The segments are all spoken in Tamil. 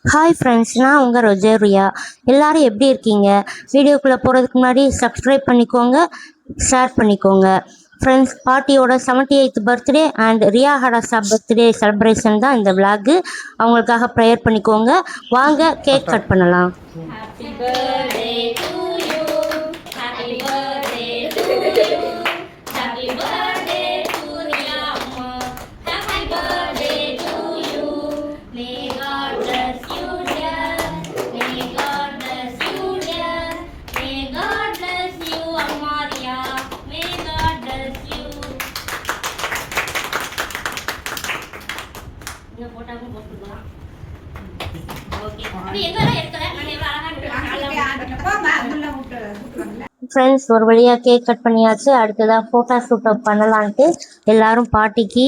ஹாய் ஃப்ரெண்ட்ஸ், நான் உங்கள் ரொஜேரியா. எல்லாரும் எப்படி இருக்கீங்க? வீடியோக்குள்ளே போகிறதுக்கு முன்னாடி சப்ஸ்கிரைப் பண்ணிக்கோங்க, ஷேர் பண்ணிக்கோங்க. ஃப்ரெண்ட்ஸ், பாட்டியோட 78th birthday and Riya Hadassah birthday celebration தான் இந்த விளாகு. அவங்களுக்காக ப்ரேயர் பண்ணிக்கோங்க. வாங்க கேக் கட் பண்ணலாம். Happy birthday to you. Happy birthday to you. Happy birthday to Riya Amma. Happy birthday to you. May God bless you, dear. May God bless you, dear. May God bless you, Amma Riya. May God bless you. இந்த போட்டாவும் போட்டுக்கலாம். ஓகே. இது எங்கலாம் எடுக்கல. நான் எவ்வளவு ஃப்ரெண்ட்ஸ், ஒரு வழியாக கேக் கட் பண்ணியாச்சு. அடுத்ததாக ஃபோட்டோ ஷூட்டப் பண்ணலான்ட்டு எல்லாரும் பாட்டிக்கு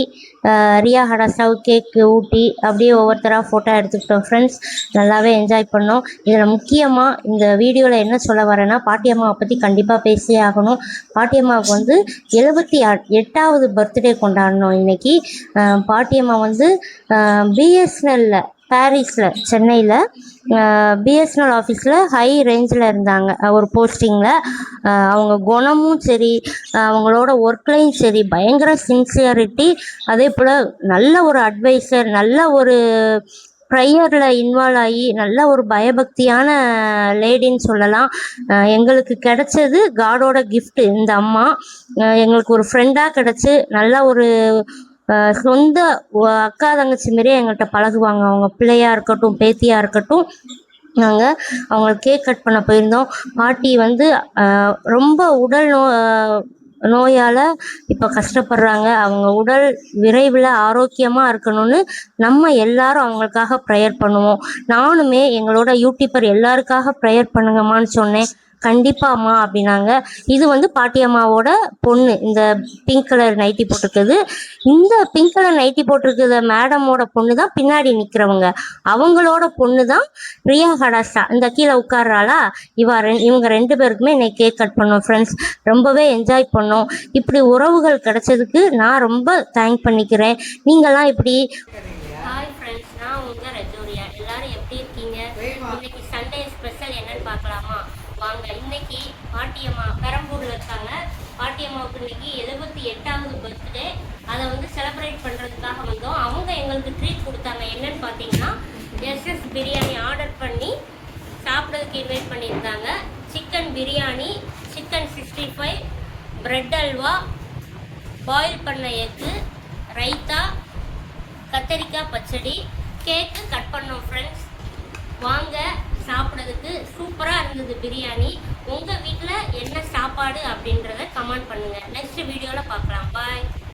ரியா ஹடாஸாவுக்கு கேக் ஊட்டி அப்படியே ஒவ்வொருத்தராக ஃபோட்டோ எடுத்துக்கிட்டோம். ஃப்ரெண்ட்ஸ், நல்லாவே என்ஜாய் பண்ணோம். இதில் முக்கியமாக இந்த வீடியோவில் என்ன சொல்ல வரேன்னா, பாட்டியம்மாவை பற்றி கண்டிப்பாக பேசியே ஆகணும். பாட்டியம்மாவுக்கு வந்து 78வது பர்த்டே கொண்டாடணும் இன்றைக்கி. பாட்டியம்மா வந்து பிஎஸ்என்எல்லில் பாரிஸில் சென்னையில் பிஎஸ்என்எல் ஆஃபீஸில் ஹை ரேஞ்சில் இருந்தாங்க ஒரு போஸ்டிங்கில். அவங்க குணமும் சரி, அவங்களோட ஒர்க்லையும் சரி, பயங்கர சின்சியரிட்டி. அதே போல் நல்ல ஒரு அட்வைசர், நல்ல ஒரு ப்ரேயரில் இன்வால்வ் ஆகி நல்ல ஒரு பயபக்தியான லேடின்னு சொல்லலாம். எங்களுக்கு கிடைச்சது காடோட கிஃப்ட்டு இந்த அம்மா. எங்களுக்கு ஒரு ஃப்ரெண்டாக கிடச்சி நல்ல ஒரு சொந்த அக்கா தங்கச்சி மாரியே எங்கள்கிட்ட பழகுவாங்க. அவங்க பிள்ளையாக இருக்கட்டும், பேத்தியாக இருக்கட்டும். நாங்கள் அவங்களுக்கு கேக் கட் பண்ண போயிருந்தோம். பாட்டி வந்து ரொம்ப உடல் நோயால் இப்போ கஷ்டப்படுறாங்க. அவங்க உடல் விரைவில் ஆரோக்கியமாக இருக்கணும்னு நம்ம எல்லாரும் அவங்களுக்காக ப்ரேயர் பண்ணுவோம். நானுமே எங்களோட யூடியூபர் எல்லாருக்காக ப்ரேயர் பண்ணுங்கம்மான்னு சொன்னேன். கண்டிப்பாம்மா அப்படின்னாங்க. இது வந்து பாட்டியம்மாவோட பொண்ணு, இந்த பிங்க் கலர் நைட்டி போட்டிருக்குது. இந்த பிங்க் கலர் நைட்டி போட்டிருக்குற மேடமோட பொண்ணு தான் பின்னாடி நிற்கிறவங்க. அவங்களோட பொண்ணு தான் ரியா ஹடாஸா. இந்த கீழே உட்கார்றாளா இவங்க 2 பேருக்குமே இன்னைக்கு கேக் கட் பண்ணோம். ஃப்ரெண்ட்ஸ், ரொம்பவே என்ஜாய் பண்ணோம். இப்படி உறவுகள் கிடைச்சதுக்கு நான் ரொம்ப தேங்க் பண்ணிக்கிறேன். நீங்களாம் இப்படி. ஹாய் ஃப்ரெண்ட்ஸ், நான் உங்கள் ரஜோரியா. எல்லாரும் எப்படி இருக்கீங்க? இன்னைக்கு சண்டே ஸ்பெஷல் என்னன்னு பார்க்கலாமா? வாங்க. இன்னைக்கு பாட்டியம்மா பெரம்பூரில் இருக்காங்க. பாட்டியம்மாவுக்கு இன்னைக்கு 78வது பர்த்டே. அதை வந்து செலிப்ரேட் பண்ணுறதுக்காக வந்தோம். அவங்க எங்களுக்கு ட்ரீட் கொடுத்தாங்க. என்னன்னு பார்த்தீங்கன்னா, எஸ்எஸ் பிரியாணி ஆர்டர் பண்ணி சாப்பிட்றதுக்கு இன்வைட் பண்ணியிருந்தாங்க. Chicken biryani, chicken 65, bread halwa, boil பண்ண எக்கு, ரைத்தா, கத்தரிக்காய் பச்சடி, கேக்கு கட் பண்ணோம். ஃப்ரெண்ட்ஸ், வாங்க சாப்பிட்றதுக்கு. சூப்பராக இருந்தது பிரியாணி. உங்கள் வீட்டில் என்ன சாப்பாடு அப்படின்றத கமெண்ட் பண்ணுங்கள். நெக்ஸ்ட் வீடியோவில் பார்க்கலாம். பாய்.